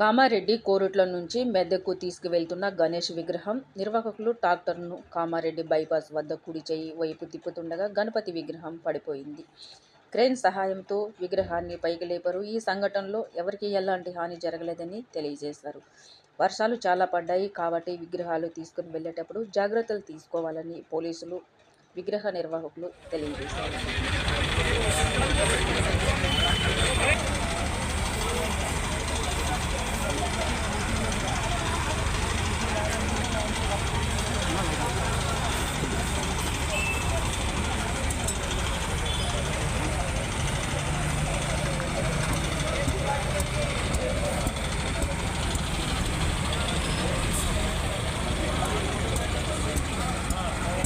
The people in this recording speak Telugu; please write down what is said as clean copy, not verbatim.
కామారెడ్డి కోరుట్ల నుంచి మెదక్కు తీసుకువెళ్తున్న గణేష్ విగ్రహం నిర్వాహకులు ట్రాక్టర్ను కామారెడ్డి బైపాస్ వద్ద కుడి చేయి వైపు తిప్పుతుండగా గణపతి విగ్రహం పడిపోయింది. క్రేన్ సహాయంతో విగ్రహాన్ని పైకి లేపారు. ఈ సంఘటనలో ఎవరికీ ఎలాంటి హాని జరగలేదని తెలియజేశారు. వర్షాలు చాలా పడ్డాయి కాబట్టి విగ్రహాలు తీసుకుని వెళ్లేటప్పుడు జాగ్రత్తలు తీసుకోవాలని పోలీసులు, విగ్రహ నిర్వాహకులు తెలియజేశారు.